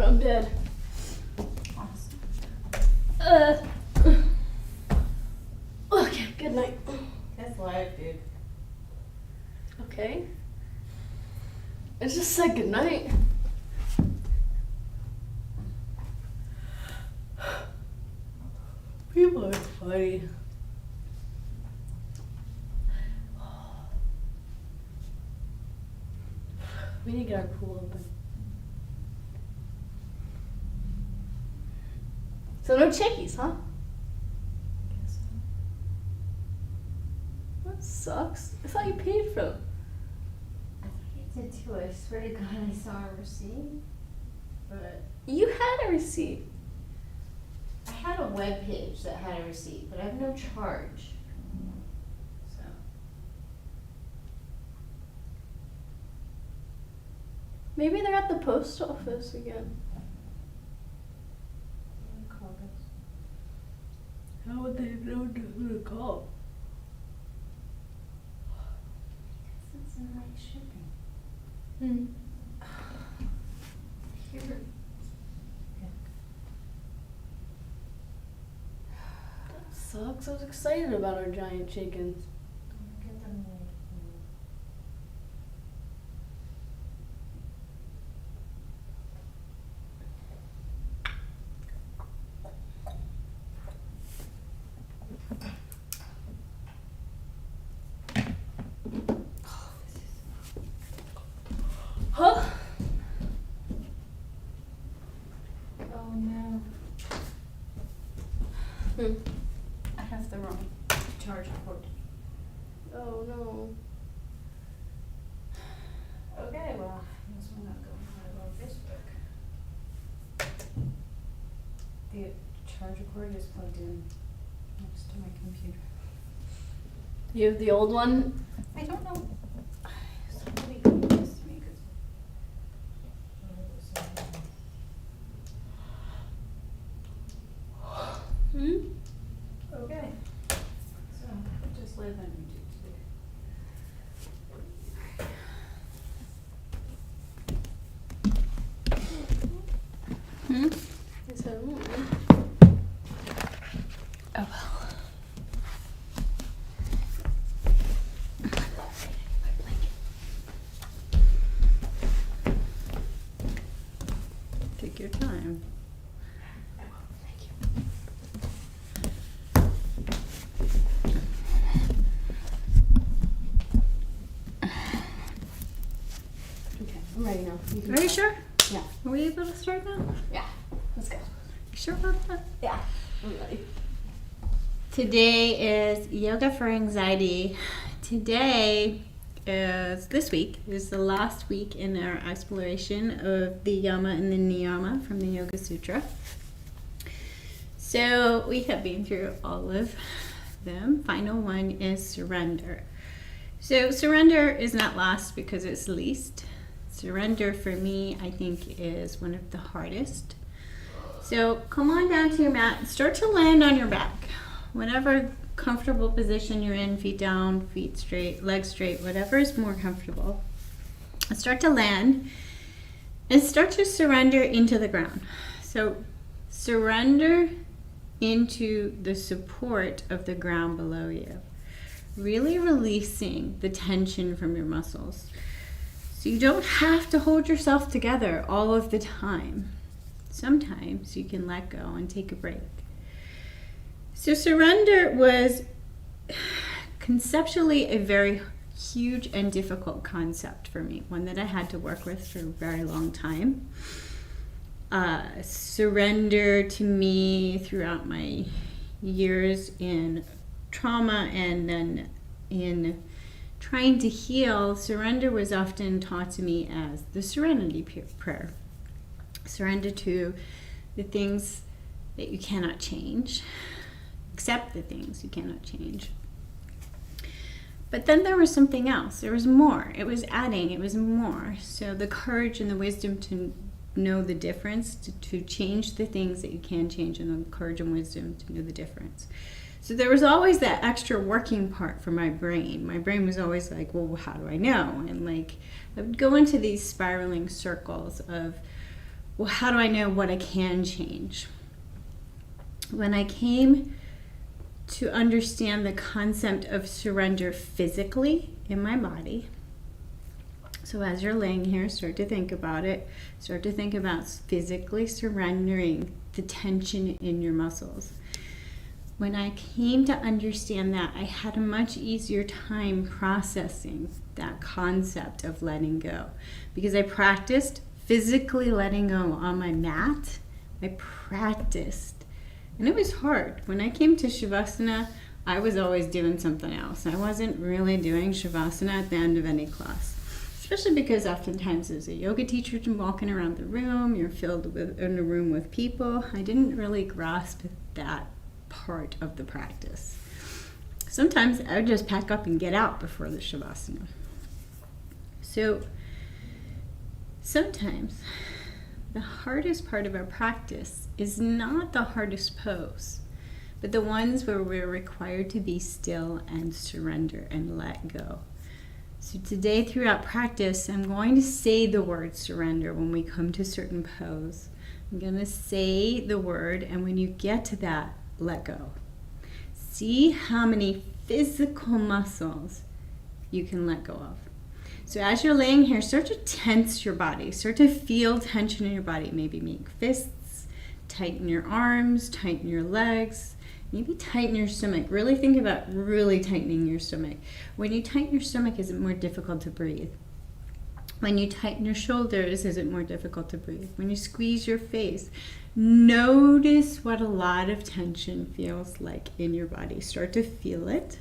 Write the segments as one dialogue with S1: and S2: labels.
S1: I'm dead.
S2: Awesome.
S1: Okay, good night.
S2: That's life, dude.
S1: Okay. I just said good night. People are funny. We need to get our pool open. So no chickies, huh? That sucks. I thought you paid for them.
S2: I think I did too. I swear to God, I saw a receipt. But
S1: You had a receipt.
S2: I had a web page that had a receipt, but I have no charge. So
S1: Maybe they're at the post office again.
S2: call this.
S1: How would they know who to call?
S2: It's in like shipping.
S1: Hmm.
S2: Here.
S1: That sucks. I was excited about our giant chickens.
S2: Get them like.
S1: Huh?
S2: Oh no.
S1: Hmm.
S2: I have the wrong charge cord.
S1: Oh no.
S2: Okay, well, I guess we're not going live on Facebook. The charger cord is plugged in next to my computer.
S1: You have the old one?
S2: I don't know. Somebody gave this to me because.
S1: Hmm?
S2: Okay. So, just live on YouTube today.
S1: Hmm? I said,
S2: Oh well.
S1: take your time.
S2: I will, thank you.
S1: Okay, I'm ready now. can
S3: Are you
S1: start.
S3: sure?
S1: Yeah.
S3: Are we able to start now?
S1: Yeah. Let's go.
S3: You sure about that?
S1: Yeah. I'm ready.
S3: Today is Yoga for Anxiety. Today is, this week, is the last week in our exploration of the Yama and the Niyama from the Yoga Sutra. So we have been through all of them. Final one is surrender. So surrender is not last because it's least. Surrender for me, I think, is one of the hardest. So come on down to your mat. Start to land on your back. Whatever comfortable position you're in, feet down, feet straight, legs straight, whatever is more comfortable. Start to land and start to surrender into the ground. So surrender into the support of the ground below you. Really releasing the tension from your muscles. So you don't have to hold yourself together all of the time. Sometimes you can let go and take a break. So surrender was conceptually a very huge and difficult concept for me, one that I had to work with for a very long time. Surrender to me throughout my years in trauma and then in trying to heal, surrender was often taught to me as the serenity prayer. Surrender to the things that you cannot change. Accept the things you cannot change. But then there was something else. There was more. It was adding. It was more. So the courage and the wisdom to know the difference, to change the things that you can change, and the courage and wisdom to know the difference. So there was always that extra working part for my brain. My brain was always like, well, how do I know? And like, I would go into these spiraling circles of well, how do I know what I can change? When I came to understand the concept of surrender physically in my body, so as you're laying here, start to think about it. Start to think about physically surrendering the tension in your muscles. When I came to understand that, I had a much easier time processing that concept of letting go, because I practiced physically letting go on my mat. I practiced, and it was hard. When I came to Shavasana, I was always doing something else. I wasn't really doing Shavasana at the end of any class, especially because oftentimes there's a yoga teacher walking around the room, you're filled with in a room with people. I didn't really grasp that part of the practice. Sometimes I would just pack up and get out before the Shavasana. So sometimes the hardest part of our practice is not the hardest pose, but the ones where we're required to be still and surrender and let go. So today throughout practice, I'm going to say the word surrender when we come to certain pose. I'm going to say the word, and when you get to that, let go. See how many physical muscles you can let go of. So as you're laying here, start to tense your body. Start to feel tension in your body. Maybe make fists, tighten your arms, tighten your legs, maybe tighten your stomach. Really think about really tightening your stomach. When you tighten your stomach, is it more difficult to breathe? When you tighten your shoulders, is it more difficult to breathe? When you squeeze your face, notice what a lot of tension feels like in your body. Start to feel it.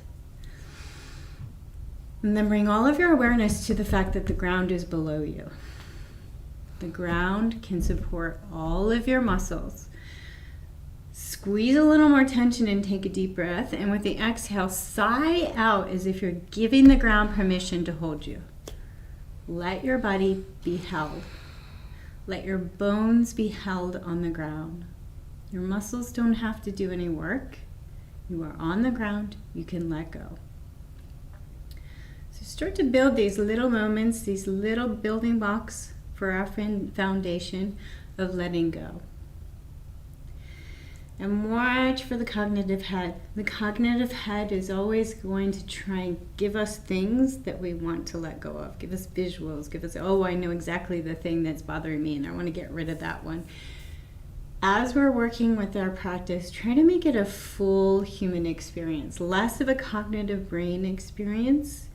S3: And then bring all of your awareness to the fact that the ground is below you. The ground can support all of your muscles. Squeeze a little more tension and take a deep breath. And with the exhale, sigh out as if you're giving the ground permission to hold you. Let your body be held. Let your bones be held on the ground. Your muscles don't have to do any work. You are on the ground. You can let go. So start to build these little moments, these little building blocks for our foundation of letting go. And watch for the cognitive head. The cognitive head is always going to try and give us things that we want to let go of. Give us visuals. Give us, oh, I know exactly the thing that's bothering me and I want to get rid of that one. As we're working with our practice, try to make it a full human experience. Less of a cognitive brain experience,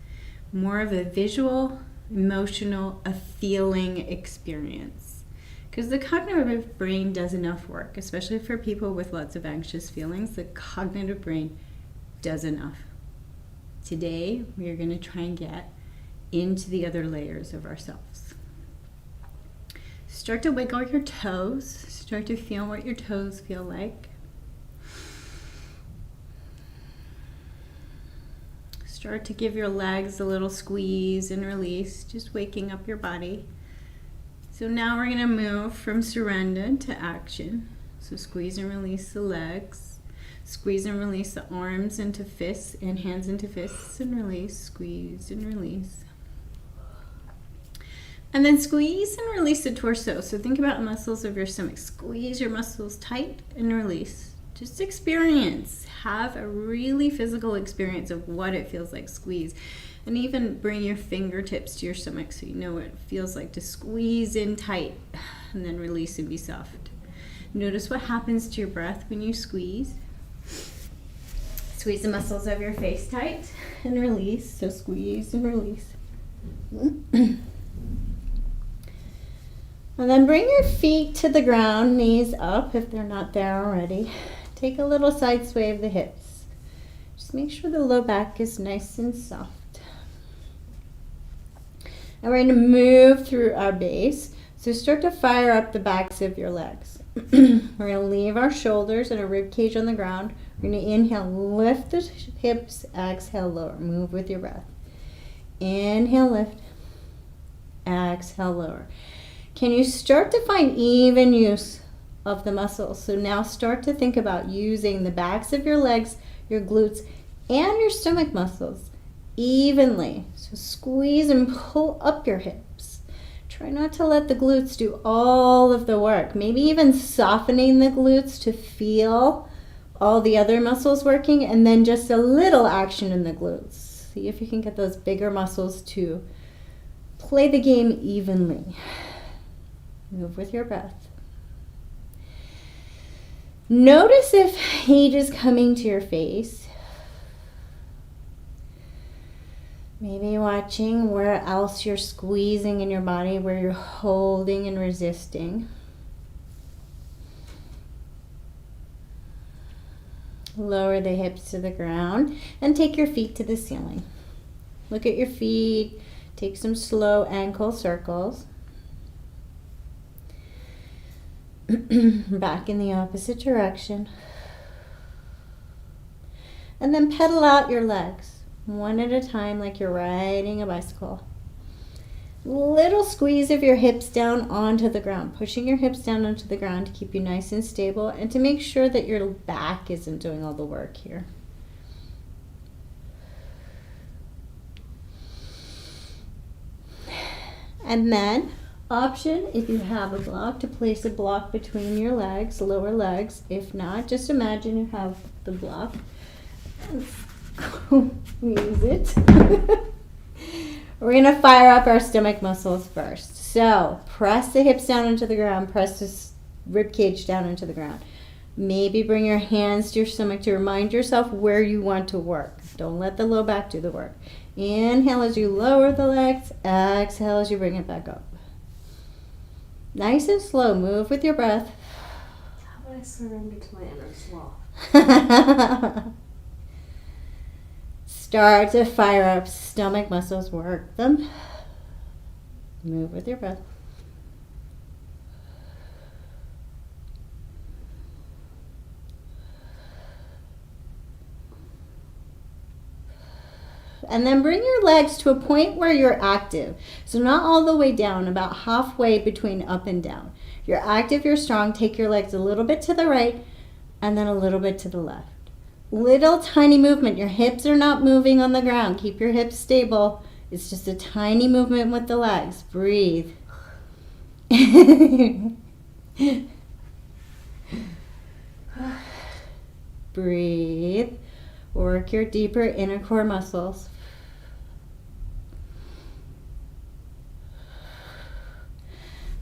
S3: more of a visual, emotional, a feeling experience. Because the cognitive brain does enough work, especially for people with lots of anxious feelings. The cognitive brain does enough. Today, we are going to try and get into the other layers of ourselves. Start to wiggle your toes. Start to feel what your toes feel like. Start to give your legs a little squeeze and release, just waking up your body. So now we're going to move from surrender to action. So squeeze and release the legs. Squeeze and release the arms into fists and hands into fists and release. Squeeze and release. And then squeeze and release the torso. So think about the muscles of your stomach. Squeeze your muscles tight and release. Just experience. Have a really physical experience of what it feels like. Squeeze. And even bring your fingertips to your stomach so you know what it feels like to squeeze in tight and then release and be soft. Notice what happens to your breath when you squeeze. Squeeze the muscles of your face tight and release. So squeeze and release. And then bring your feet to the ground, knees up if they're not there already. Take a little side sway of the hips. Just make sure the low back is nice and soft. And we're going to move through our base. So start to fire up the backs of your legs. We're going to leave our shoulders and our rib cage on the ground. We're going to inhale, lift the hips, exhale, lower. Move with your breath. Inhale, lift. Exhale, lower. Can you start to find even use of the muscles? So now start to think about using the backs of your legs, your glutes, and your stomach muscles evenly. So squeeze and pull up your hips. Try Try not to let the glutes do all of the work. Maybe even softening the glutes to feel all the other muscles working, and then just a little action in the glutes. See if you can get those bigger muscles to play the game evenly. Move with your breath. Notice if heat is coming to your face. Maybe watching where else you're squeezing in your body, where you're holding and resisting. Lower the hips to the ground and take your feet to the ceiling. Look at your feet. Take some slow ankle circles. Back in the opposite direction. And then pedal out your legs. One at a time, like you're riding a bicycle. Little squeeze of your hips down onto the ground, pushing your hips down onto the ground to keep you nice and stable and to make sure that your back isn't doing all the work here. And then, option, if you have a block, to place a block between your legs, lower legs. If not, just imagine you have the block. Use it. We're going to fire up our stomach muscles first. So press the hips down into the ground. Press the rib cage down into the ground. Maybe bring your hands to your stomach to remind yourself where you want to work. Don't let the low back do the work. Inhale as you lower the legs. Exhale as you bring it back up. Nice and slow. Move with your breath.
S1: How would I surrender to my inner sloth?
S3: Start to fire up stomach muscles, work them. Move with your breath. And then bring your legs to a point where you're active. So not all the way down, about halfway between up and down. You're active, you're strong. Take your legs a little bit to the right and then a little bit to the left. Little tiny movement. Your hips are not moving on the ground. Keep your hips stable. It's just a tiny movement with the legs. Breathe. Breathe. Work your deeper inner core muscles.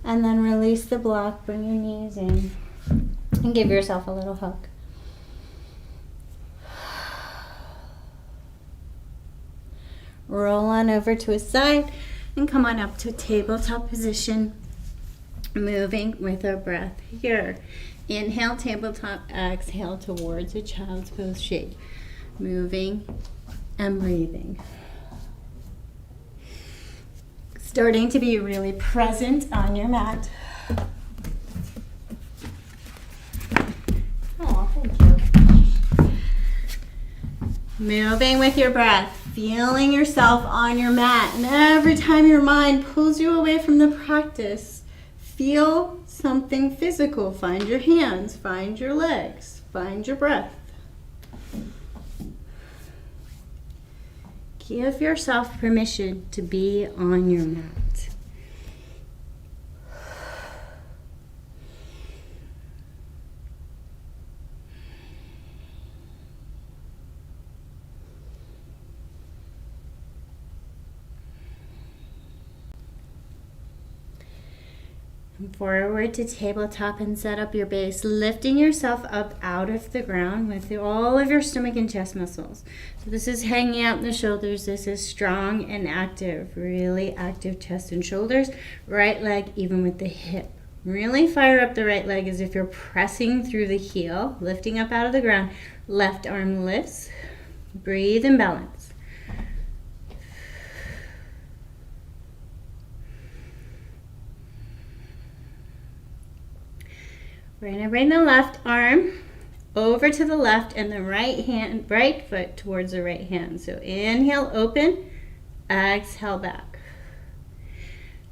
S3: And then release the block. Bring your knees in. And give yourself a little hug. Roll on over to a side and come on up to tabletop position. Moving with our breath here. Inhale, tabletop. Exhale towards a child's pose shape. Moving and breathing. Starting to be really present on your mat.
S1: Oh, thank you.
S3: Moving with your breath. Feeling yourself on your mat. And every time your mind pulls you away from the practice, feel something physical. Find your hands. Find your legs. Find your breath. Give yourself permission to be on your mat. Forward to tabletop and set up your base, lifting yourself up out of the ground with all of your stomach and chest muscles. So this is hanging out in the shoulders. This is strong and active, really active chest and shoulders. Right leg even with the hip. Really fire up the right leg as if you're pressing through the heel, lifting up out of the ground. Left arm lifts. Breathe and balance. We're going to bring the left arm over to the left and the right foot towards the right hand. So inhale, open, exhale back.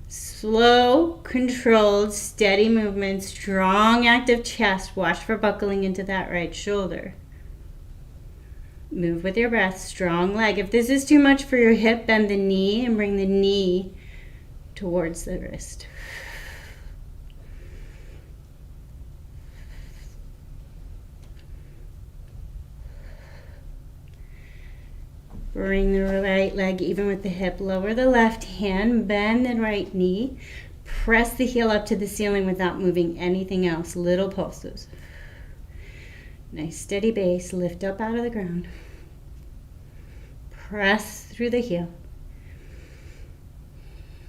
S3: Slow, controlled, steady movement, strong, active chest. Watch for buckling into that right shoulder. Move with your breath, strong leg. If this is too much for your hip, bend the knee and bring the knee towards the wrist. Bring the right leg even with the hip. Lower the left hand, bend the right knee. Press the heel up to the ceiling without moving anything else. Little pulses. Nice steady base. Lift up out of the ground. Press through the heel.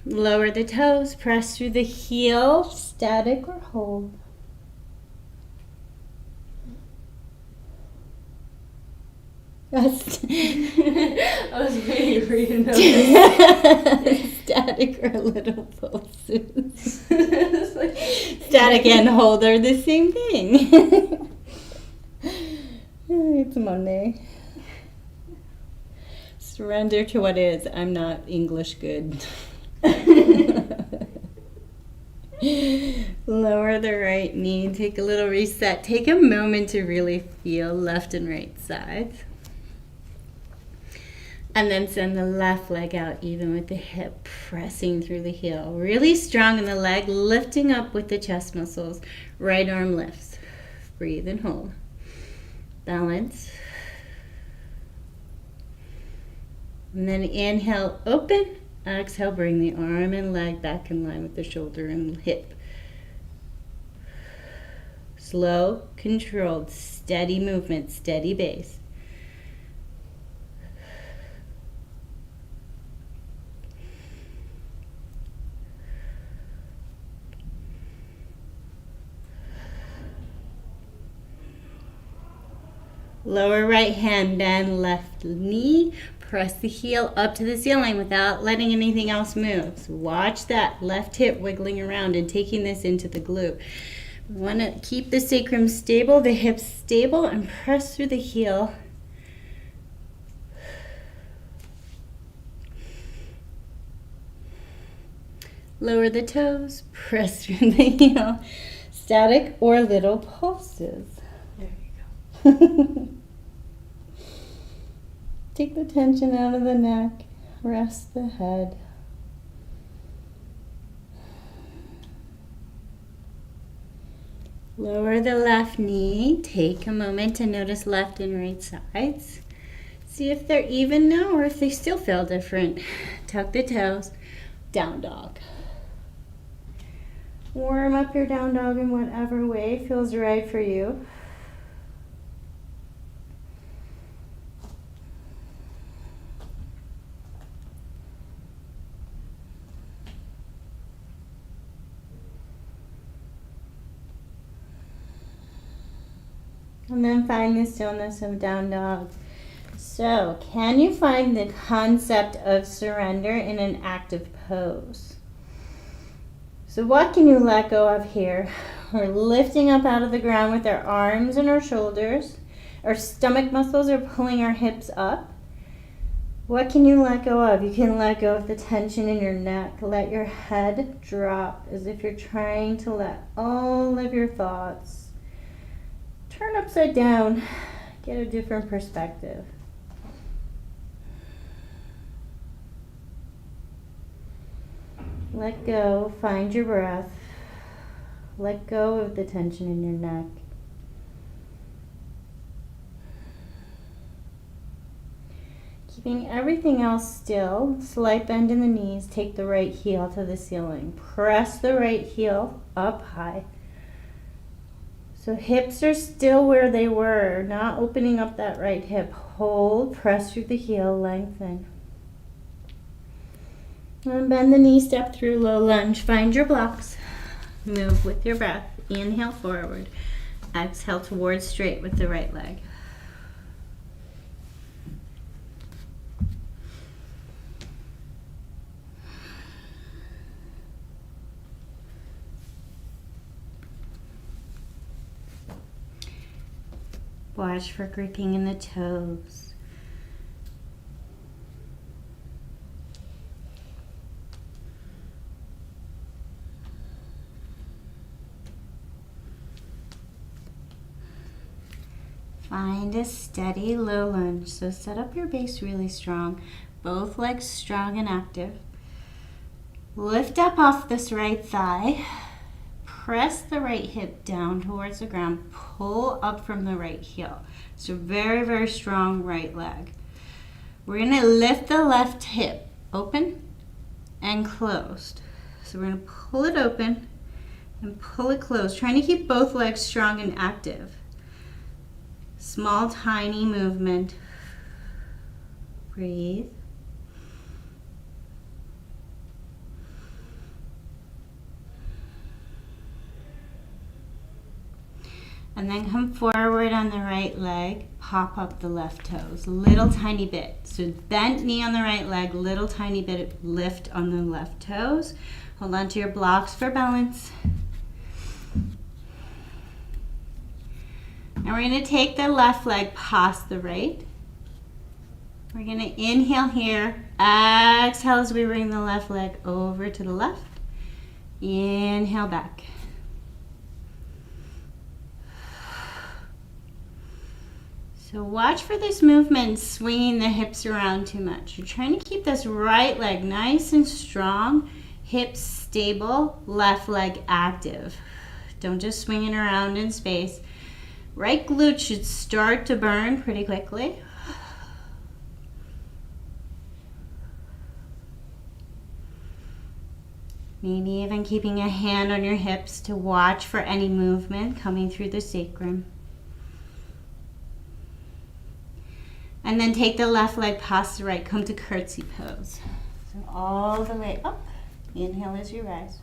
S3: Lower the toes. Press through the heel. Static or hold. That's
S1: I was waiting for you to notice.
S3: Static or little pulses.
S1: It's like-
S3: Static and hold are the same thing. It's Monday. Surrender to what is. I'm not English good. Lower the right knee. Take a little reset. Take a moment to really feel left and right sides. And then send the left leg out even with the hip, pressing through the heel. Really strong in the leg, lifting up with the chest muscles. Right arm lifts. Breathe and hold. Balance. And then inhale, open. Exhale, bring the arm and leg back in line with the shoulder and hip. Slow, controlled, steady movement, steady base. Lower right hand, bend left knee. Press the heel up to the ceiling without letting anything else move. So watch that left hip wiggling around and taking this into the glute. We want to keep the sacrum stable, the hips stable, and press through the heel. Lower the toes, press through the heel. Static or little pulses.
S1: There you go.
S3: Take the tension out of the neck, rest the head. Lower the left knee, take a moment to notice left and right sides. See if they're even now or if they still feel different. Tuck the toes, down dog. Warm up your down dog in whatever way feels right for you. And then find the stillness of down dog. So, can you find the concept of surrender in an active pose? So what can you let go of here? We're lifting up out of the ground with our arms and our shoulders. Our stomach muscles are pulling our hips up. What can you let go of? You can let go of the tension in your neck. Let your head drop as if you're trying to let all of your thoughts turn upside down. Get a different perspective. Let go, find your breath. Let go of the tension in your neck. Keeping everything else still, slight bend in the knees, take the right heel to the ceiling. Press the right heel up high. So hips are still where they were, not opening up that right hip. Hold, press through the heel, lengthen. And bend the knee, step through, low lunge. Find your blocks. Move with your breath. Inhale forward. Exhale towards straight with the right leg. Watch for gripping in the toes. Find a steady low lunge. So set up your base really strong. Both legs strong and active. Lift up off this right thigh. Press the right hip down towards the ground. Pull up from the right heel. So very, very strong right leg. We're going to lift the left hip open and closed. So we're going to pull it open and pull it closed, trying to keep both legs strong and active. Small, tiny movement. Breathe. And then come forward on the right leg, pop up the left toes, little tiny bit. So bent knee on the right leg, little tiny bit lift on the left toes. Hold on to your blocks for balance. And we're going to take the left leg past the right. We're going to inhale here, exhale as we bring the left leg over to the left. Inhale back. So watch for this movement, swinging the hips around too much. You're trying to keep this right leg nice and strong, hips stable, left leg active. Don't just swing it around in space. Right glute should start to burn pretty quickly. Maybe even keeping a hand on your hips to watch for any movement coming through the sacrum. And then take the left leg past the right, come to curtsy pose. So all the way up, inhale as you rise.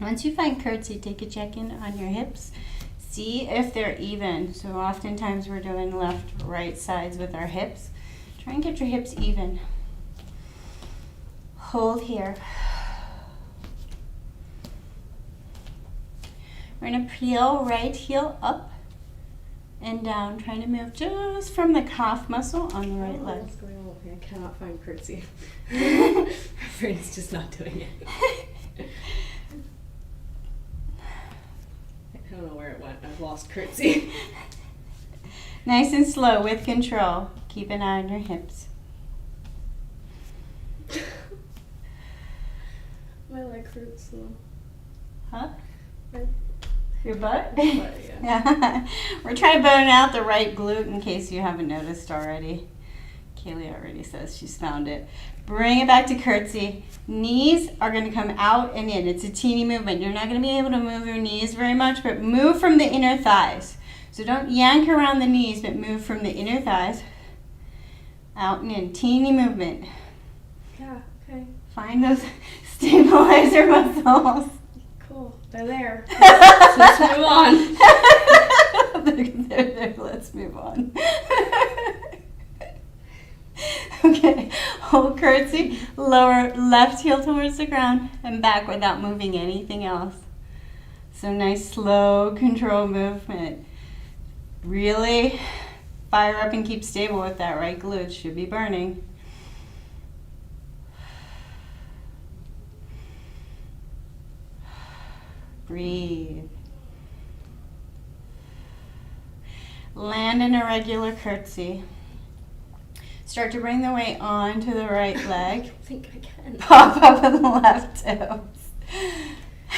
S3: Once you find curtsy, take a check-in on your hips. See if they're even. So oftentimes we're doing left, right sides with our hips. Try and get your hips even. Hold here. We're gonna peel right heel up and down, trying to move just from the calf muscle on the right leg.
S1: What's going on with me? I cannot find curtsy. My brain's just not doing it. I don't know where it went. I've lost curtsy.
S3: Nice and slow with control. Keep an eye on your hips.
S1: My leg hurts though.
S3: Huh?
S1: My
S3: Your butt?
S1: butt, yeah.
S3: Yeah. We're trying to bone out the right glute in case you haven't noticed already. Kaylee already says she's found it. Bring it back to curtsy. Knees are going to come out and in. It's a teeny movement. You're not going to be able to move your knees very much, but move from the inner thighs. So don't yank around the knees, but move from the inner thighs out and in. Teeny movement.
S1: Yeah, okay.
S3: Find those stabilizer muscles.
S1: Cool. They're there. Let's move on.
S3: There. Let's move on. Okay, hold curtsy, lower left heel towards the ground and back without moving anything else. So nice, slow, controlled movement. Really fire up and keep stable with that right glute. Should be burning. Breathe. Land in a regular curtsy. Start to bring the weight onto the right leg.
S1: I don't think I can.
S3: Pop up on the left toes.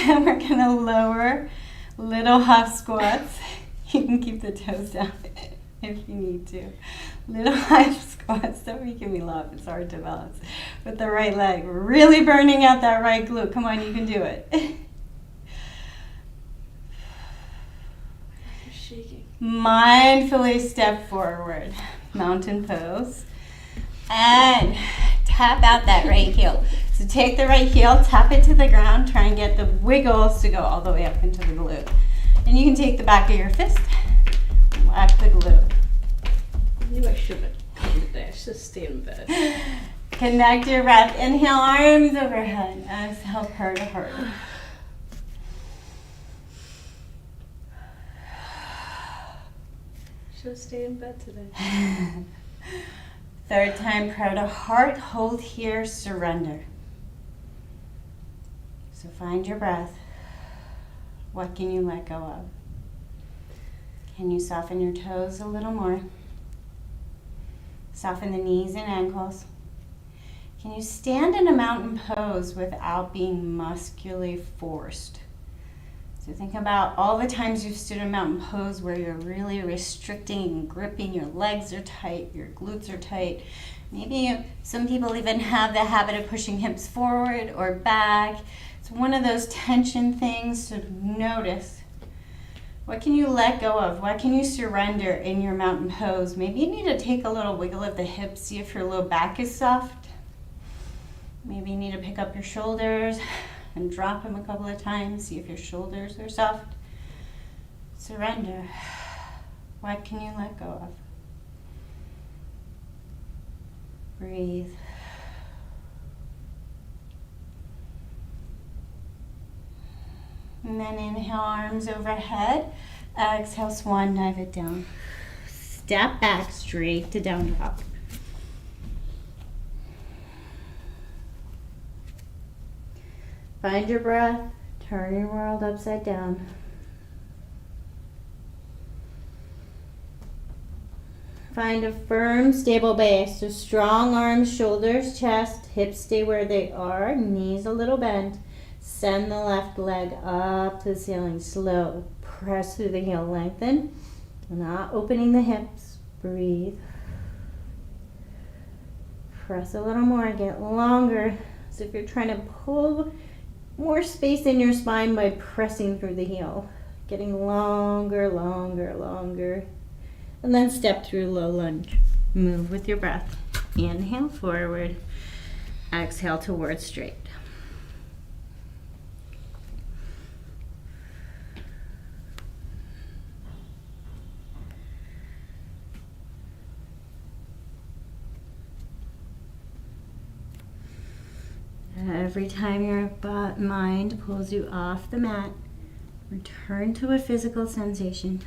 S3: And we're going to lower little half squats. You can keep the toes down if you need to. Little half squats. Don't make me laugh. It's hard to balance. With the right leg. Really burning out that right glute. Come on, you can do it.
S1: I'm shaking.
S3: Mindfully step forward. Mountain pose. And tap out that right heel. So take the right heel, tap it to the ground, try and get the wiggles to go all the way up into the glute. And you can take the back of your fist, whack the glute.
S1: I knew I shouldn't come today. I should stay in bed.
S3: Connect your breath. Inhale, arms overhead. Exhale, purr to heart.
S1: Should have stayed in bed today.
S3: Third time, proud of heart. Hold here, surrender. So find your breath. What can you let go of? Can you soften your toes a little more? Soften the knees and ankles. Can you stand in a mountain pose without being muscularly forced? So think about all the times you've stood in a mountain pose where you're really restricting and gripping, your legs are tight, your glutes are tight. Maybe some people even have the habit of pushing hips forward or back. It's one of those tension things to notice. What can you let go of? What can you surrender in your mountain pose? Maybe you need to take a little wiggle of the hips, see if your low back is soft. Maybe you need to pick up your shoulders and drop them a couple of times, see if your shoulders are soft. Surrender. What can you let go of? Breathe. And then inhale, arms overhead. Exhale, swan dive it down. Step back straight to down dog. Find your breath. Turn your world upside down. Find a firm, stable base. So strong arms, shoulders, chest, hips stay where they are, knees a little bent. Send the left leg up to the ceiling. Slow. Press through the heel. Lengthen. Not opening the hips. Breathe. Press a little more. Get longer. So if you're trying to pull more space in your spine by pressing through the heel. Getting longer, longer, longer. And then step through low lunge. Move with your breath. Inhale forward. Exhale towards straight. Every time your mind pulls you off the mat, return to a physical sensation.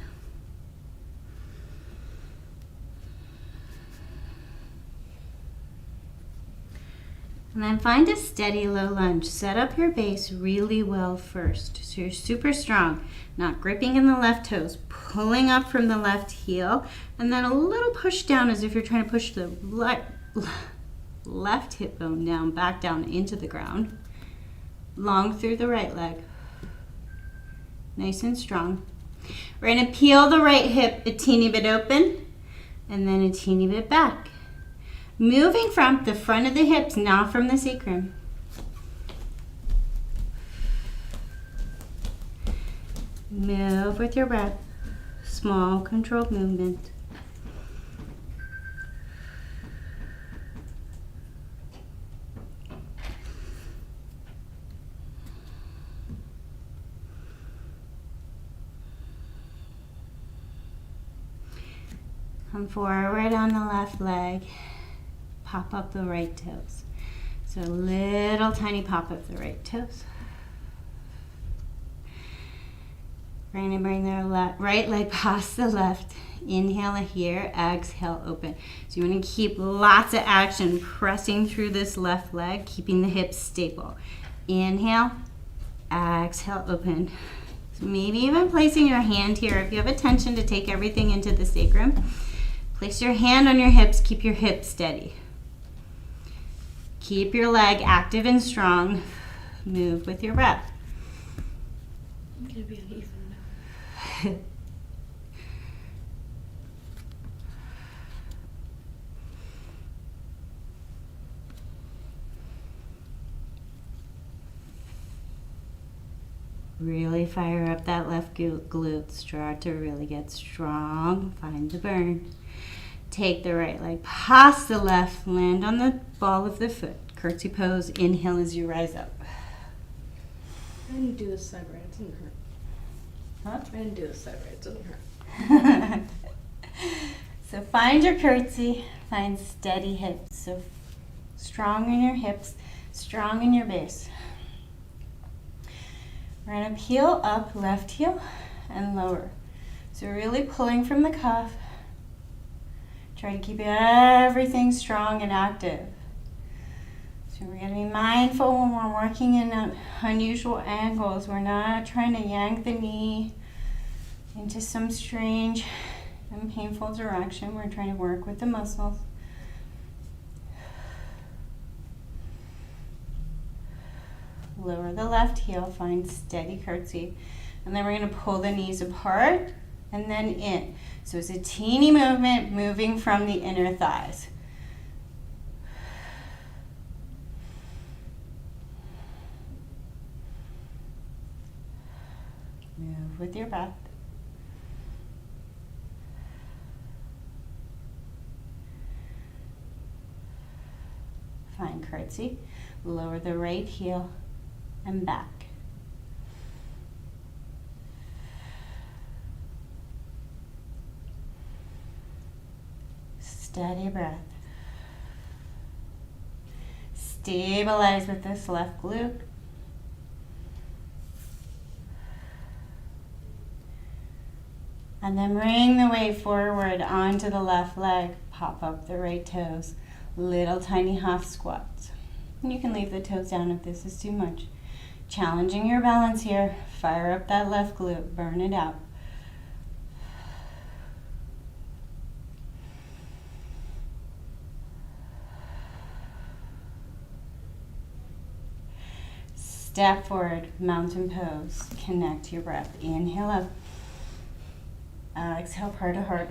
S3: And then find a steady low lunge. Set up your base really well first. So you're super strong, not gripping in the left toes, pulling up from the left heel, and then a little push down as if you're trying to push the left hip bone down, back down into the ground. Long through the right leg. Nice and strong. We're going to peel the right hip a teeny bit open and then a teeny bit back. Moving from the front of the hips, not from the sacrum. Move with your breath. Small controlled movement. Come forward on the left leg. Pop up the right toes. So a little tiny pop of the right toes. We're going to bring the right leg past the left. Inhale here, exhale, open. So you want to keep lots of action pressing through this left leg, keeping the hips stable. Inhale, exhale, open. So maybe even placing your hand here. If you have a tension to take everything into the sacrum, place your hand on your hips, keep your hips steady. Keep your leg active and strong. Move with your breath.
S1: I'm going to be uneven now.
S3: Really fire up that left glute. Start to really get strong. Find the burn. Take the right leg past the left. Land on the ball of the foot. Curtsy pose. Inhale as you rise up.
S1: I didn't do this side right. It doesn't hurt.
S3: Huh?
S1: I didn't do this side right. It doesn't hurt.
S3: So find your curtsy. Find steady hips. So strong in your hips. Strong in your base. We're going to peel up left heel and lower. So really pulling from the cuff. Try to keep everything strong and active. So we're going to be mindful when we're working in unusual angles. We're not trying to yank the knee into some strange and painful direction. We're trying to work with the muscles. lower the left heel, find steady curtsy. And then we're gonna pull the knees apart and then in. So it's a teeny movement moving from the inner thighs. Move with your breath. Find curtsy. Lower the right heel and back. Steady breath. Stabilize with this left glute. And then bring the weight forward onto the left leg. Pop up the right toes. Little tiny half squats. And you can leave the toes down if this is too much. Challenging your balance here. Fire up that left glute. Burn it out. Step forward, mountain pose. Connect your breath. Inhale up. Exhale, heart to heart.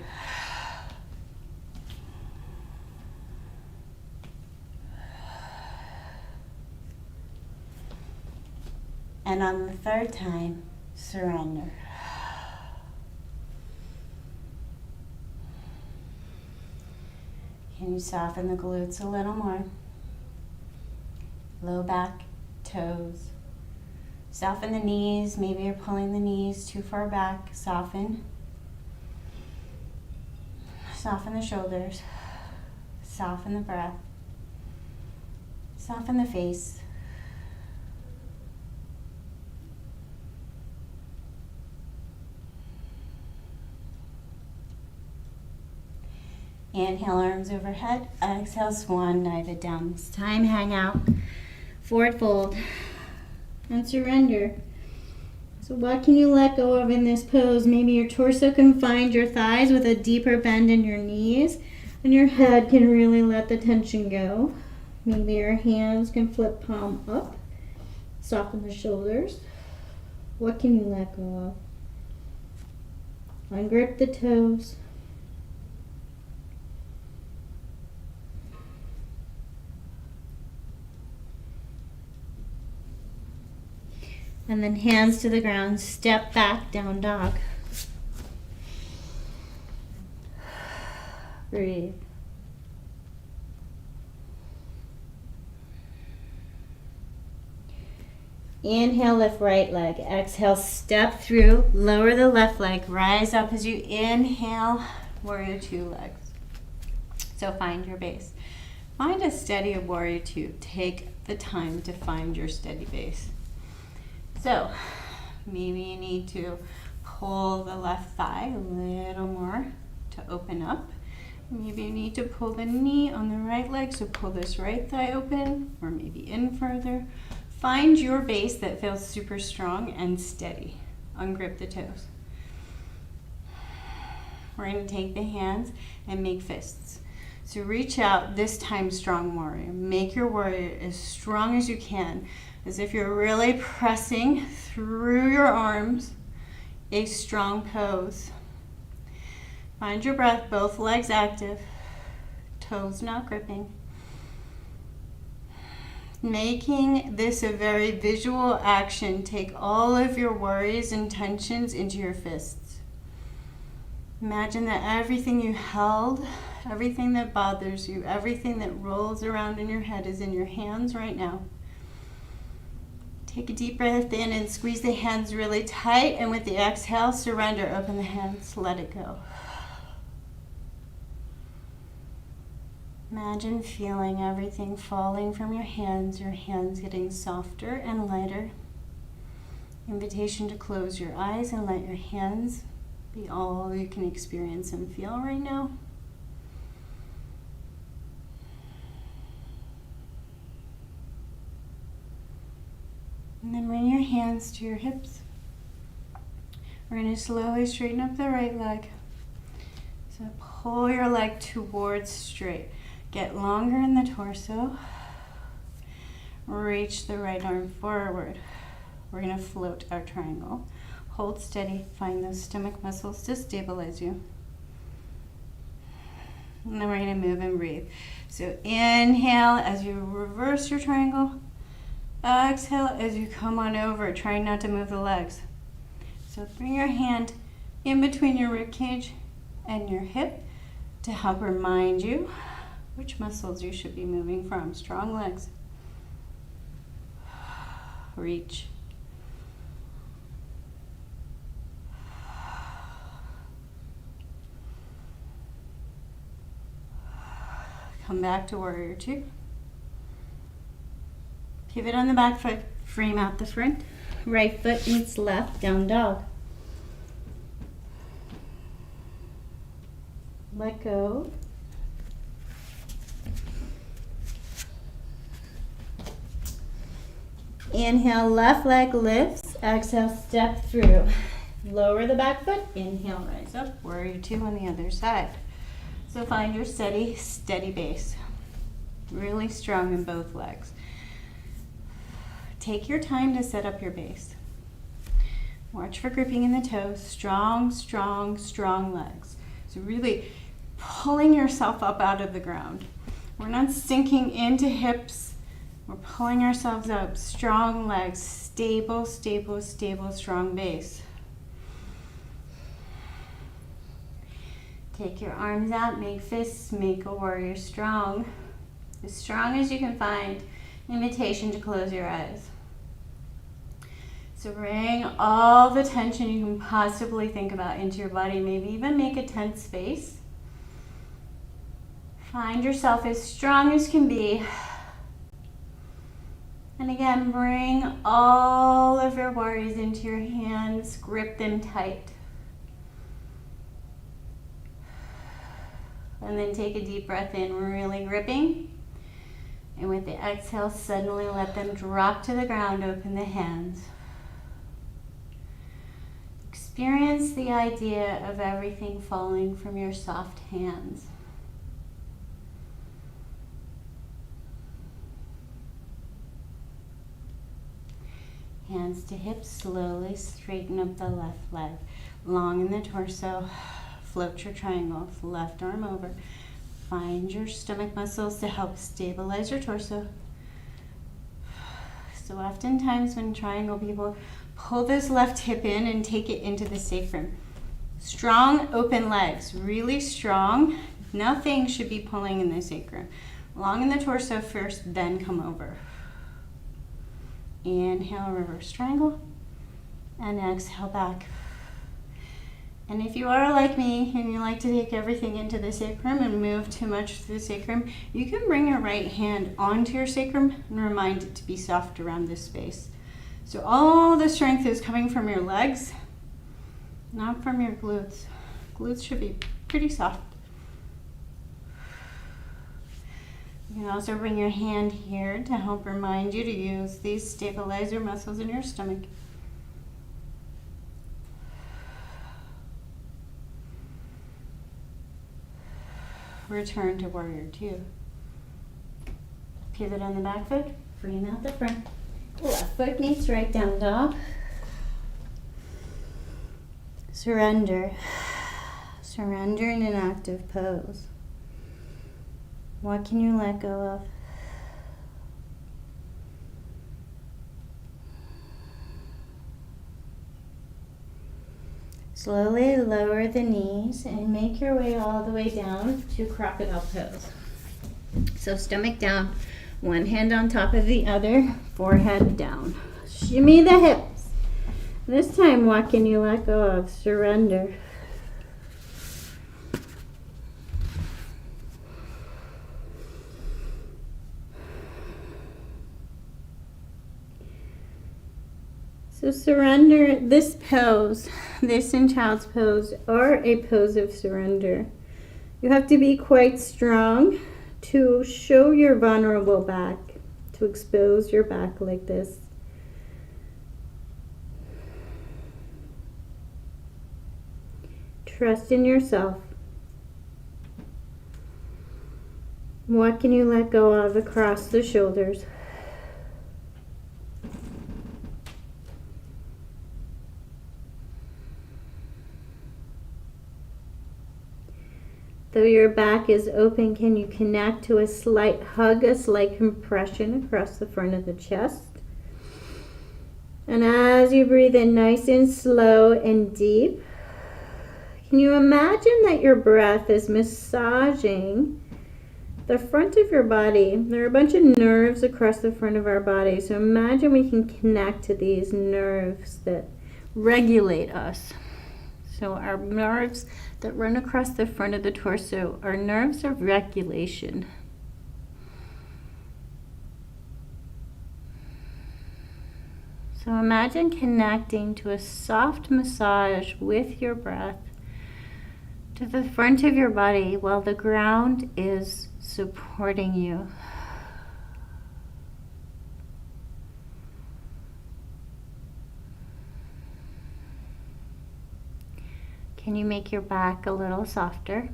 S3: And on the third time, surrender. Can you soften the glutes a little more? Low back, toes. Soften the knees. Maybe you're pulling the knees too far back. Soften. Soften the shoulders. Soften the breath. Soften the face. Inhale, arms overhead. Exhale, swan dive it down. This time, hang out. Forward fold. And surrender. So what can you let go of in this pose? Maybe your torso can find your thighs with a deeper bend in your knees. And your head can really let the tension go. Maybe your hands can flip palm up. Soften the shoulders. What can you let go of? Ungrip the toes. And then hands to the ground, step back, down dog. Breathe. Inhale, lift right leg. Exhale, step through, lower the left leg. Rise up as you inhale, warrior two legs. So find your base. Find a steady warrior two. Take the time to find your steady base. So maybe you need to pull the left thigh a little more to open up. Maybe you need to pull the knee on the right leg, so pull this right thigh open, or maybe in further. Find your base that feels super strong and steady. Ungrip the toes. We're going to take the hands and make fists. So reach out, this time strong warrior. Make your warrior as strong as you can, as if you're really pressing through your arms, a strong pose. Find your breath, both legs active, toes not gripping. Making this a very visual action, take all of your worries and tensions into your fists. Imagine that everything you held, everything that bothers you, everything that rolls around in your head is in your hands right now. Take a deep breath in and squeeze the hands really tight, and with the exhale, surrender. Open the hands, let it go. Imagine feeling everything falling from your hands getting softer and lighter. Invitation to close your eyes and let your hands be all you can experience and feel right now. And then bring your hands to your hips. We're going to slowly straighten up the right leg. So pull your leg towards straight. Get longer in the torso. Reach the right arm forward. We're going to float our triangle. Hold steady. Find those stomach muscles to stabilize you. And then we're going to move and breathe. So inhale as you reverse your triangle. Exhale as you come on over. Try not to move the legs. So bring your hand in between your rib cage and your hip to help remind you which muscles you should be moving from. Strong legs. Reach. Come back to warrior two. Pivot on the back foot, frame out the front. Right foot meets left, down dog. Let go. Inhale, left leg lifts. Exhale, step through. Lower the back foot. Inhale, rise up. Warrior two on the other side. So find your steady base. Really strong in both legs. Take your time to set up your base. Watch for gripping in the toes. Strong, strong, strong legs. So really pulling yourself up out of the ground. We're not sinking into hips. We're pulling ourselves up. Strong legs. Stable, stable, stable, strong base. Take your arms out, make fists, make a warrior strong. As strong as you can find. Invitation to close your eyes. So bring all the tension you can possibly think about into your body. Maybe even make a tense face. Find yourself as strong as can be. And again, bring all of your worries into your hands. Grip them tight. And then take a deep breath in, really gripping. And with the exhale, suddenly let them drop to the ground. Open the hands. Experience the idea of everything falling from your soft hands. Hands to hips, slowly straighten up the left leg. Long in the torso, float your triangle, left arm over. Find your stomach muscles to help stabilize your torso. So oftentimes when triangle people pull this left hip in and take it into the sacrum. Strong open legs, really strong. Nothing should be pulling in the sacrum. Long in the torso first, then come over. Inhale, reverse triangle, and exhale back. And if you are like me and you like to take everything into the sacrum and move too much to the sacrum, you can bring your right hand onto your sacrum and remind it to be soft around this space. So all the strength is coming from your legs, not from your glutes. Glutes should be pretty soft. You can also bring your hand here to help remind you to use these stabilizer muscles in your stomach. Return to warrior two. Pivot on the back foot, frame out the front. Left foot meets right, down dog. Surrender. Surrender in an active pose. What can you let go of? Slowly lower the knees and make your way all the way down to crocodile pose. So stomach down, one hand on top of the other, forehead down. Shimmy the hips. This time, what can you let go of? Surrender. So surrender, this pose, this in child's pose, or a pose of surrender. You have to be quite strong to show your vulnerable back, to expose your back like this. Trust in yourself. What can you let go of across the shoulders? Though your back is open, can you connect to a slight hug, a slight compression across the front of the chest? And as you breathe in nice and slow and deep, can you imagine that your breath is massaging the front of your body? There are a bunch of nerves across the front of our body. So imagine we can connect to these nerves that regulate us. So our nerves that run across the front of the torso are nerves of regulation. So imagine connecting to a soft massage with your breath to the front of your body while the ground is supporting you. Can you make your back a little softer?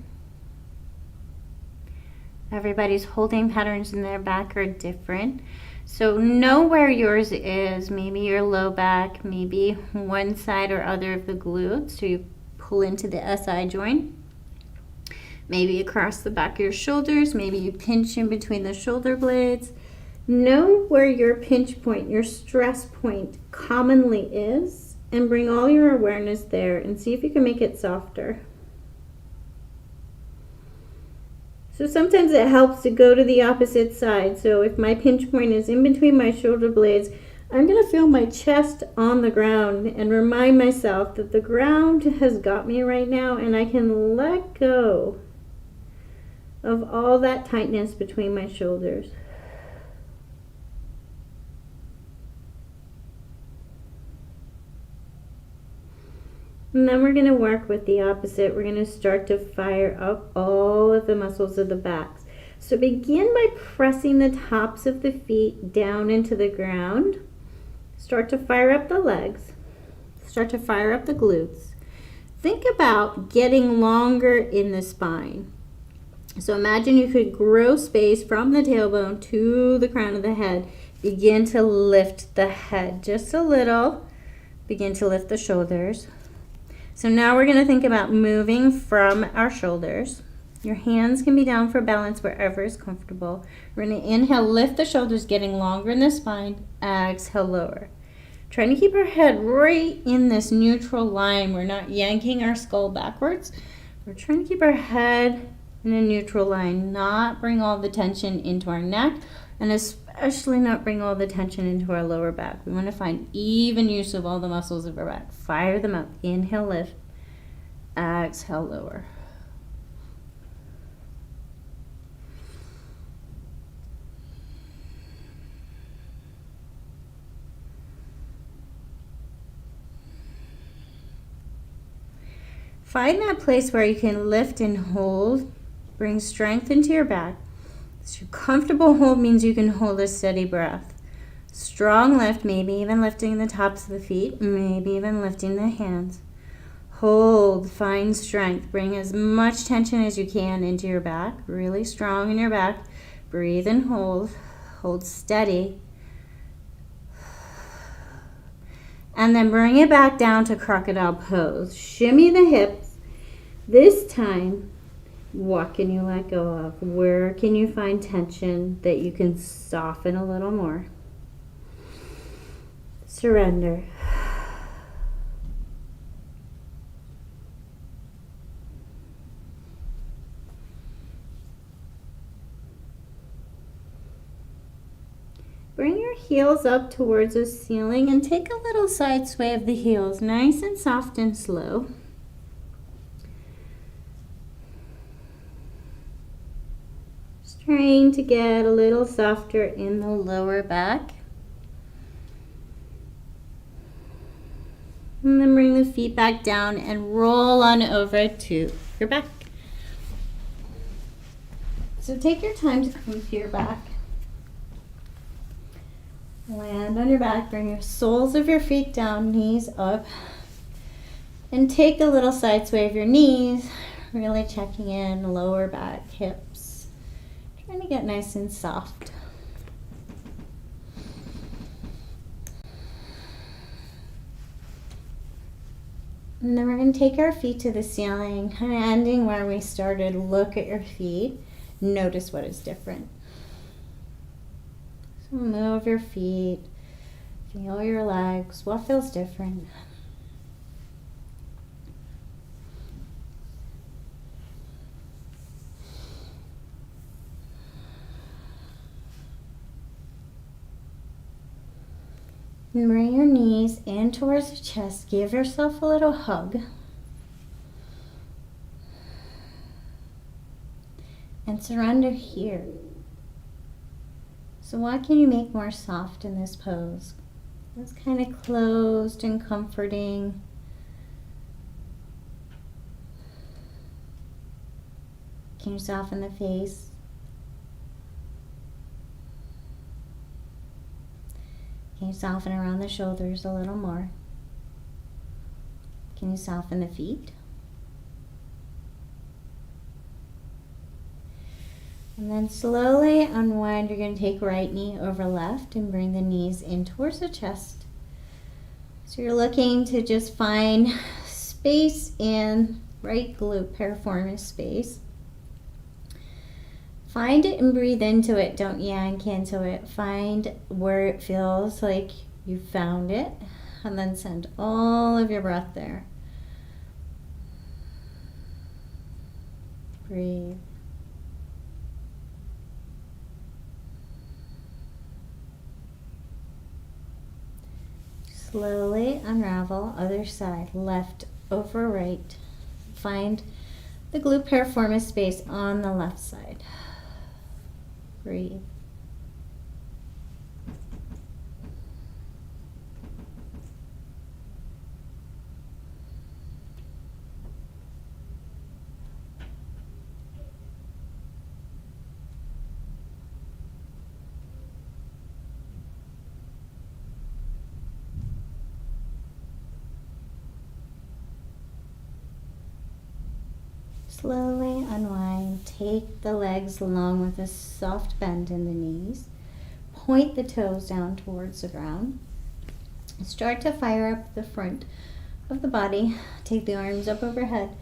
S3: Everybody's holding patterns in their back are different. So know where yours is. Maybe your low back, maybe one side or other of the glutes. So you pull into the SI joint. Maybe across the back of your shoulders. Maybe you pinch in between the shoulder blades. Know where your pinch point, your stress point commonly is, and bring all your awareness there and see if you can make it softer. So sometimes it helps to go to the opposite side. So if my pinch point is in between my shoulder blades, I'm going to feel my chest on the ground and remind myself that the ground has got me right now, and I can let go of all that tightness between my shoulders. And then we're going to work with the opposite. We're going to start to fire up all of the muscles of the backs. So begin by pressing the tops of the feet down into the ground. Start to fire up the legs. Start to fire up the glutes. Think about getting longer in the spine. So imagine you could grow space from the tailbone to the crown of the head. Begin to lift the head just a little. Begin to lift the shoulders. So now we're going to think about moving from our shoulders. Your hands can be down for balance wherever is comfortable. We're going to inhale, lift the shoulders, getting longer in the spine. Exhale, lower. Trying to keep our head right in this neutral line. We're not yanking our skull backwards. We're trying to keep our head in a neutral line, not bring all the tension into our neck, and especially not bring all the tension into our lower back. We want to find even use of all the muscles of our back. Fire them up. Inhale, lift. Exhale, lower. Find that place where you can lift and hold. Bring strength into your back. So comfortable hold means you can hold a steady breath. Strong lift, maybe even lifting the tops of the feet, maybe even lifting the hands. Hold, find strength. Bring as much tension as you can into your back. Really strong in your back. Breathe and hold. Hold steady. And then bring it back down to crocodile pose. Shimmy the hips. This time, what can you let go of? Where can you find tension that you can soften a little more? Surrender. Bring your heels up towards the ceiling and take a little side sway of the heels, nice and soft and slow. Just trying to get a little softer in the lower back. And then bring the feet back down and roll on over to your back. So take your time to come to your back. Land on your back, bring your soles of your feet down, knees up. And take a little side sway of your knees, really checking in, lower back, hips. Trying to get nice and soft. And then we're going to take our feet to the ceiling, kind of ending where we started. Look at your feet. Notice what is different. So move your feet. Feel your legs. What feels different? And bring your knees in towards the chest. Give yourself a little hug. And surrender here. So what can you make more soft in this pose? It's kind of closed and comforting. Can you soften the face? Can you soften around the shoulders a little more? Can you soften the feet? And then slowly unwind. You're going to take right knee over left and bring the knees in towards the chest. So you're looking to just find space in right glute piriformis space. Find it and breathe into it. Don't yank into it. Find where it feels like you found it, and then send all of your breath there. Breathe. Slowly unravel, other side, left over right. Find the glute piriformis space on the left side. Breathe. Slowly unwind. Take the legs along with a soft bend in the knees. Point the toes down towards the ground. Start to fire up the front of the body. Take the arms up overhead.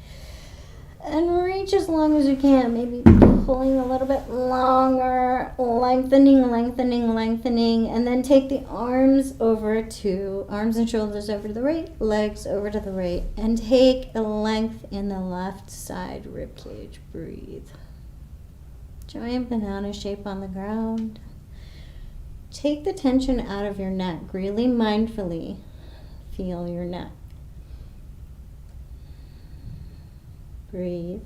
S3: And reach as long as you can. Maybe pulling a little bit longer. Lengthening, lengthening, lengthening. And then take the arms and shoulders over to the right. Legs over to the right. And take a length in the left side rib cage. Breathe. Giant banana shape on the ground. Take the tension out of your neck. Really mindfully feel your neck. Breathe.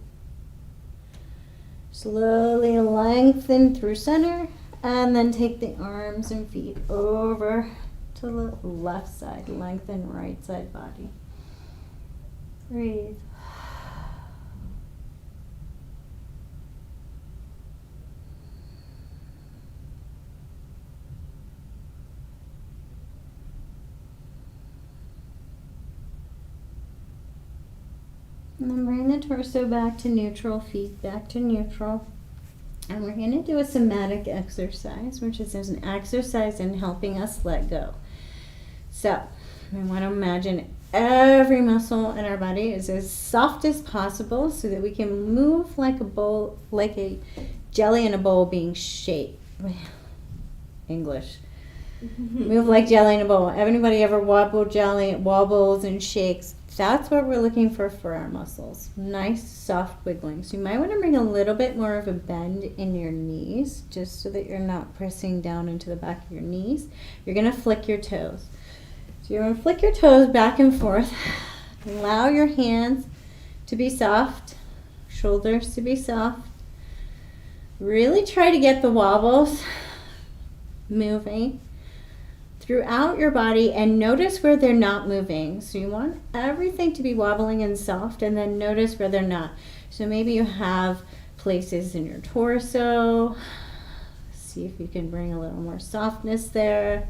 S3: Slowly lengthen through center, and then take the arms and feet over to the left side. Lengthen right side body. Breathe. And then bring the torso back to neutral, feet back to neutral. And we're going to do a somatic exercise, which is an exercise in helping us let go. So, we want to imagine every muscle in our body is as soft as possible so that we can move like a bowl, like a jelly in a bowl being shaped. English. Move like jelly in a bowl. Anybody ever wobble jelly? It wobbles and shakes. That's what we're looking for our muscles. Nice, soft wiggling. So you might want to bring a little bit more of a bend in your knees, just so that you're not pressing down into the back of your knees. You're going to flick your toes. So you're going to flick your toes back and forth. Allow your hands to be soft, shoulders to be soft. Really try to get the wobbles moving throughout your body, and notice where they're not moving. So you want everything to be wobbling and soft, and then notice where they're not. So maybe you have places in your torso. See if you can bring a little more softness there.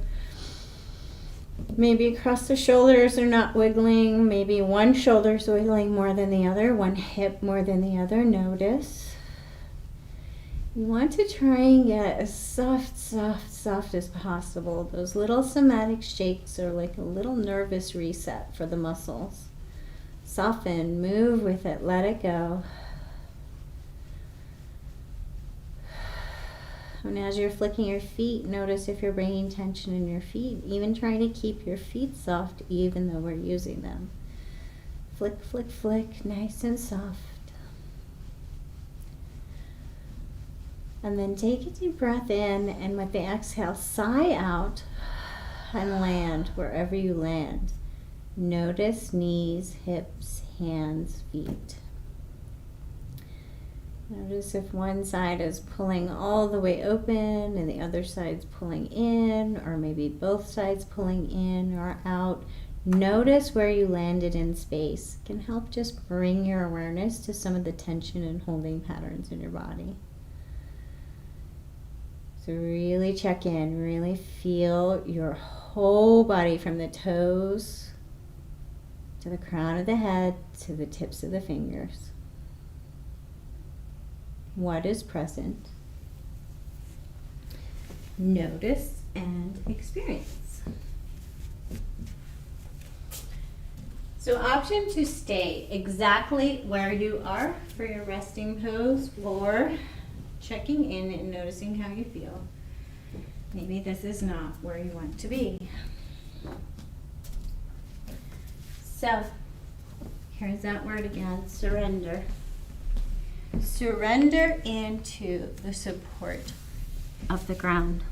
S3: Maybe across the shoulders are not wiggling. Maybe one shoulder's wiggling more than the other, one hip more than the other. Notice. You want to try and get as soft, soft, soft as possible. Those little somatic shakes are like a little nervous reset for the muscles. Soften, move with it, let it go. And as you're flicking your feet, notice if you're bringing tension in your feet. Even trying to keep your feet soft even though we're using them. Flick, flick, flick, nice and soft. And then take a deep breath in, and with the exhale, sigh out and land wherever you land. Notice knees, hips, hands, feet. Notice if one side is pulling all the way open and the other side's pulling in, or maybe both sides pulling in or out. Notice where you landed in space. It can help just bring your awareness to some of the tension and holding patterns in your body. So really check in, really feel your whole body from the toes to the crown of the head to the tips of the fingers. What is present? Notice and experience. So option to stay exactly where you are for your resting pose, or checking in and noticing how you feel. Maybe this is not where you want to be. So, here's that word again, surrender. Surrender into the support of the ground.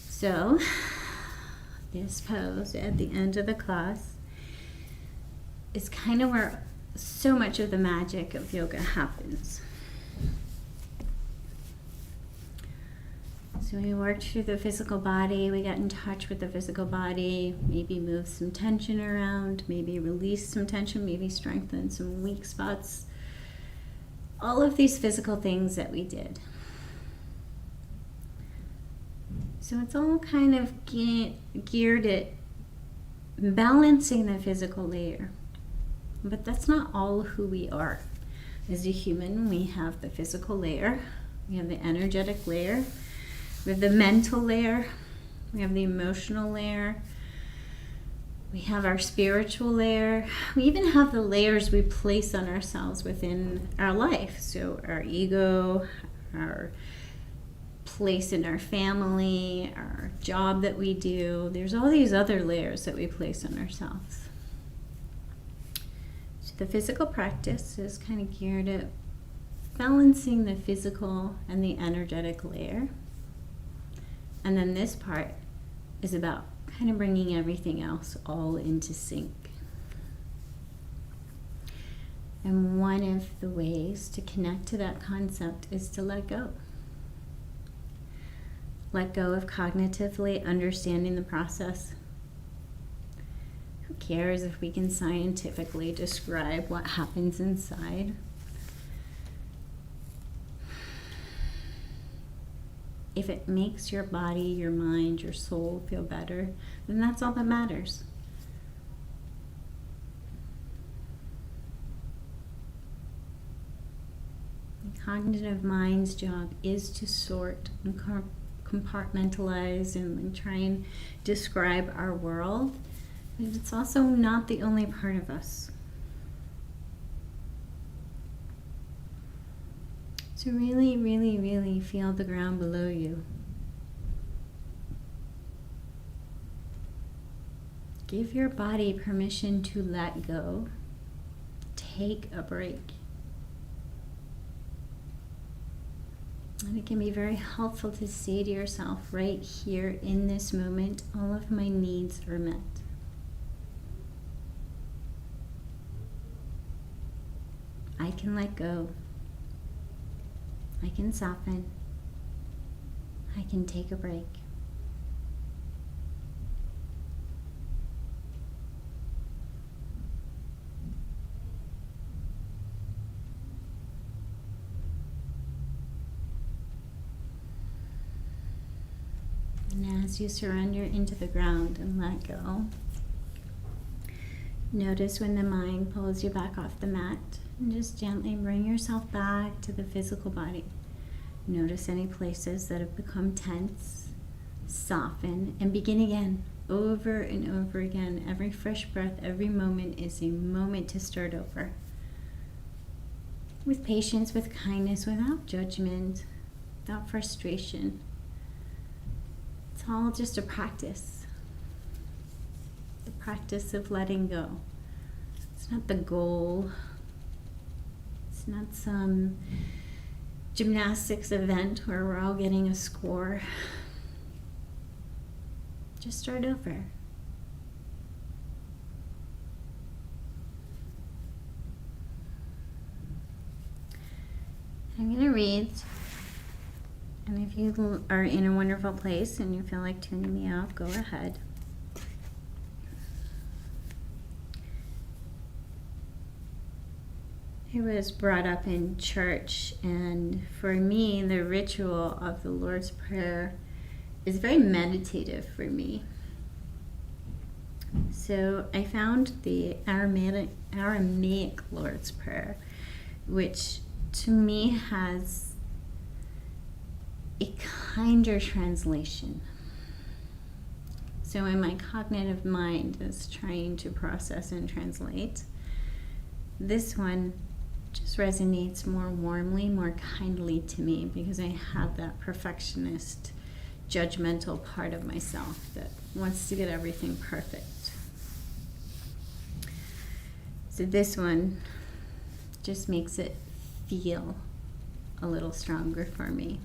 S3: So, this pose at the end of the class is kind of where so much of the magic of yoga happens. So we worked through the physical body, we got in touch with the physical body, maybe moved some tension around, maybe released some tension, maybe strengthened some weak spots. All of these physical things that we did. So it's all kind of geared at balancing the physical layer. But that's not all who we are. As a human, we have the physical layer, we have the energetic layer, we have the mental layer, we have the emotional layer, we have our spiritual layer, we even have the layers we place on ourselves within our life. So our ego, our place in our family, our job that we do, there's all these other layers that we place on ourselves. The physical practice is kind of geared at balancing the physical and the energetic layer. And then this part is about kind of bringing everything else all into sync. And one of the ways to connect to that concept is to let go. Let go of cognitively understanding the process. Who cares if we can scientifically describe what happens inside? If it makes your body, your mind, your soul feel better, then that's all that matters. The cognitive mind's job is to sort and compartmentalize and try and describe our world. But it's also not the only part of us. So really, really, really feel the ground below you. Give your body permission to let go. Take a break. And it can be very helpful to say to yourself, right here in this moment, all of my needs are met. I can let go. I can soften. I can take a break. And as you surrender into the ground and let go, notice when the mind pulls you back off the mat, and just gently bring yourself back to the physical body. Notice any places that have become tense, soften, and begin again. over and over again. Every fresh breath, every moment is a moment to start over. With patience, with kindness, without judgment, without frustration. It's all just a practice. The practice of letting go. It's not the goal. It's not some gymnastics event where we're all getting a score. Just start over. I'm going to read, and if you are in a wonderful place and you feel like tuning me out, go ahead. I was brought up in church, and for me, the ritual of the Lord's Prayer is very meditative for me. So I found the Aramaic Lord's Prayer, which to me has a kinder translation. So when my cognitive mind is trying to process and translate, this one just resonates more warmly, more kindly to me, because I have that perfectionist, judgmental part of myself that wants to get everything perfect. So this one just makes it feel a little stronger for me.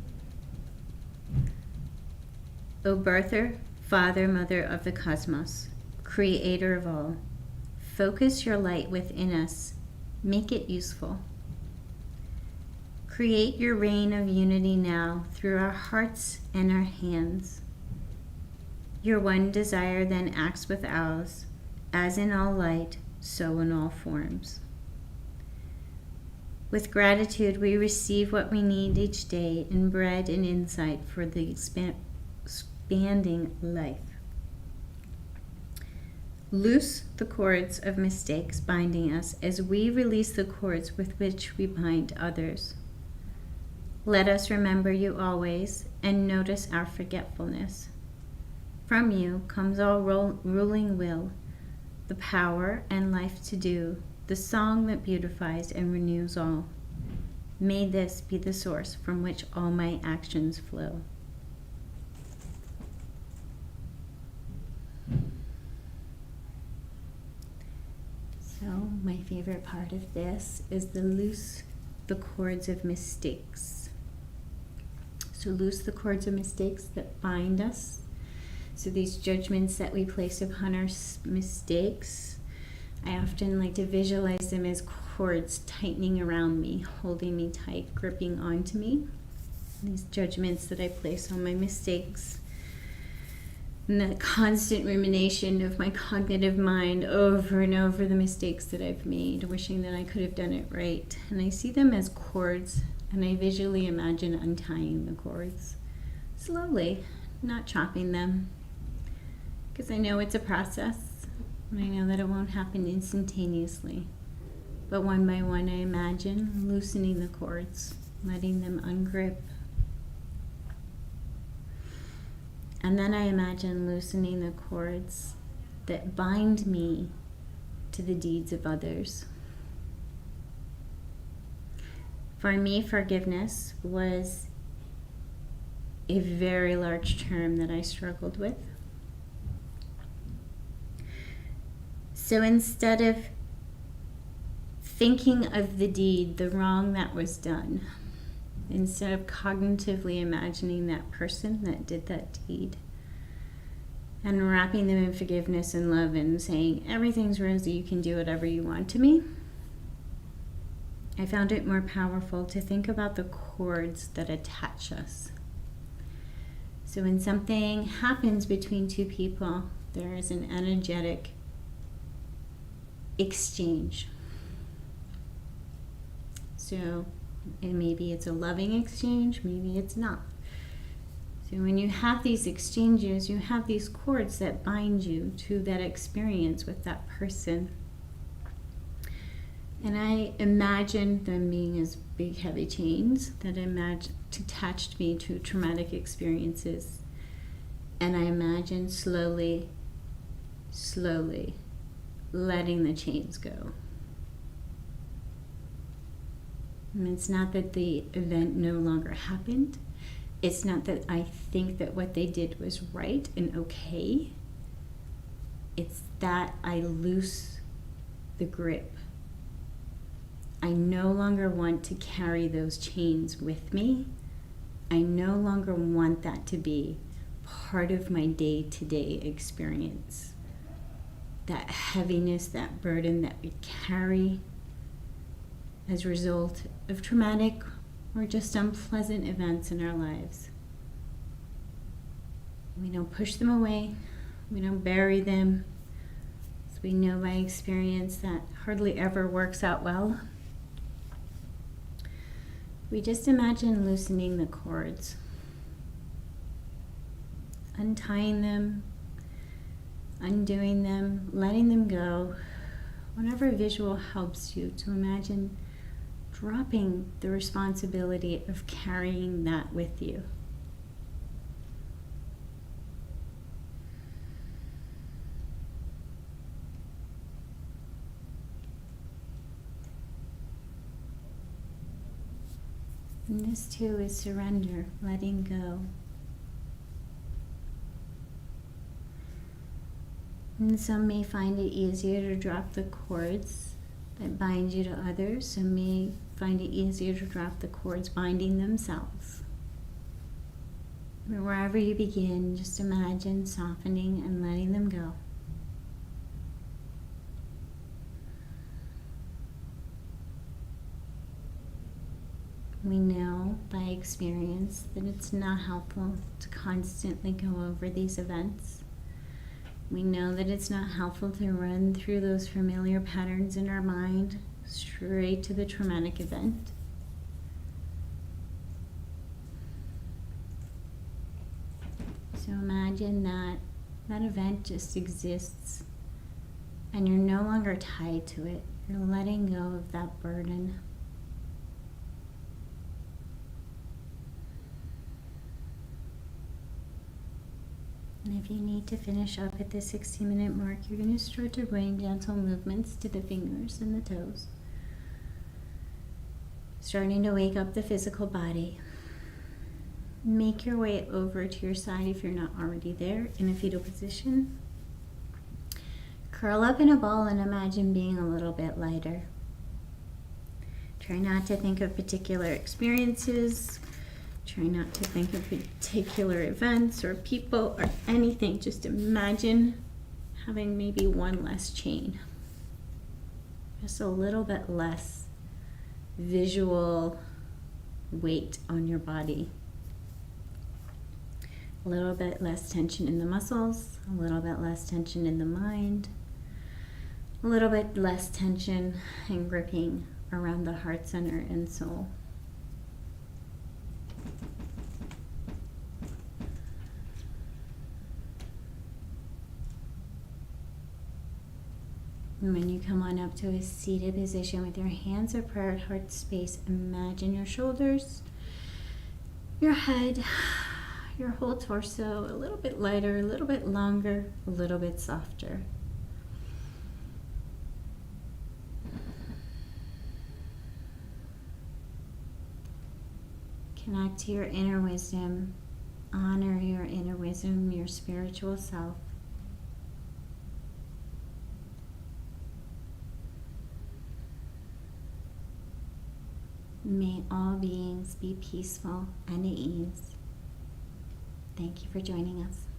S3: O birther, father, mother of the cosmos, creator of all, focus your light within us, make it useful. Create your reign of unity now through our hearts and our hands. Your one desire then acts with ours, as in all light, so in all forms. With gratitude, we receive what we need each day in bread and insight for the expanding life. Loose the cords of mistakes binding us as we release the cords with which we bind others. Let us remember you always and notice our forgetfulness. From you comes all ruling will, the power and life to do, the song that beautifies and renews all. May this be the source from which all my actions flow. So my favorite part of this is the loose the cords of mistakes. So loose the cords of mistakes that bind us. So these judgments that we place upon our mistakes, I often like to visualize them as cords tightening around me, holding me tight, gripping onto me. These judgments that I place on my mistakes. And the constant rumination of my cognitive mind over and over the mistakes that I've made, wishing that I could have done it right. And I see them as cords, and I visually imagine untying the cords. Slowly, not chopping them. Because I know it's a process. And I know that it won't happen instantaneously. But one by one, I imagine loosening the cords, letting them ungrip. And then I imagine loosening the cords that bind me to the deeds of others. For me, forgiveness was a very large term that I struggled with. So instead of thinking of the deed, the wrong that was done, instead of cognitively imagining that person that did that deed and wrapping them in forgiveness and love and saying, everything's rosy, you can do whatever you want to me, I found it more powerful to think about the cords that attach us. So when something happens between two people, there is an energetic exchange. So and maybe it's a loving exchange, maybe it's not. So when you have these exchanges, you have these cords that bind you to that experience with that person. And I imagine them being as big, heavy chains that attached me to traumatic experiences. And I imagine slowly slowly letting the chains go. And it's not that the event no longer happened. It's not that I think that what they did was right and okay. It's that I loose the grip. I no longer want to carry those chains with me. I no longer want that to be part of my day-to-day experience. That heaviness, that burden that we carry as a result of traumatic or just unpleasant events in our lives. We don't push them away. We don't bury them. So we know by experience that hardly ever works out well. We just imagine loosening the cords, untying them, undoing them, letting them go. Whatever visual helps you to imagine dropping the responsibility of carrying that with you. And this too is surrender, letting go. And some may find it easier to drop the cords that bind you to others. Some may find it easier to drop the cords binding themselves. But wherever you begin, just imagine softening and letting them go. We know by experience that it's not helpful to constantly go over these events. We know that it's not helpful to run through those familiar patterns in our mind straight to the traumatic event. So imagine that that event just exists and you're no longer tied to it. You're letting go of that burden. And if you need to finish up at the 60-minute mark, you're going to start to bring gentle movements to the fingers and the toes. Starting to wake up the physical body. Make your way over to your side if you're not already there in a fetal position. Curl up in a ball and imagine being a little bit lighter. Try not to think of particular experiences. Try not to think of particular events or people or anything. Just imagine having maybe one less chain. Just a little bit less visual weight on your body. A little bit less tension in the muscles, a little bit less tension in the mind, a little bit less tension and gripping around the heart center and soul. And when you come on up to a seated position with your hands at prayer at heart space, imagine your shoulders, your head, your whole torso a little bit lighter, a little bit longer, a little bit softer. Connect to your inner wisdom. Honor your inner wisdom, your spiritual self. May all beings be peaceful and at ease. Thank you for joining us.